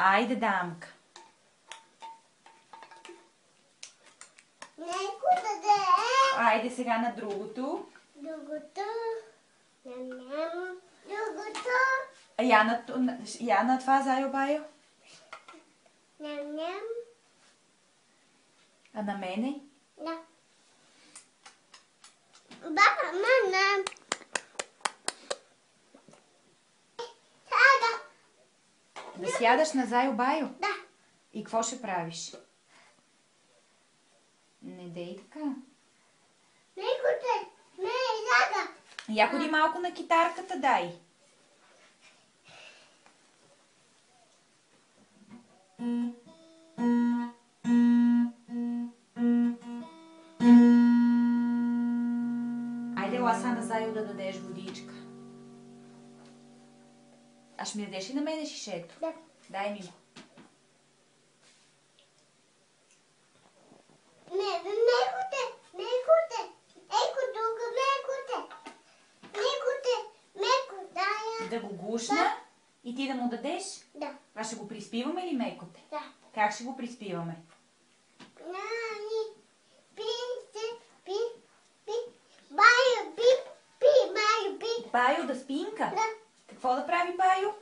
Айде, дамка. Неко даде. Айде сега на другото. Другото. Ням-ням. Другото. Я на това, Зайо Байо. Ням-ням. А на мене? Да. Баба, мама. Сяда. Да сядаш на Зайо Байо? Да. И какво ще правиш? Не дей така. Некоте. Не, сяда. Я ходи малко на китарката, дай. Айде, ласа на Зайо да дадеш водичка. А ще ми дадеш и на мене шишето? Да. Дай ми го. Некоте. Некоте. Еко тук, некоте. Некоте. Меко, дай. Да го гушна и ти да му дадеш? Да. Това ще го приспиваме ли мекоте? Да. Как ще го приспиваме? Нани. Пи. Байо, пи. Пи, байо, пи. Байо да спинка? Да. Какво да прави Байо?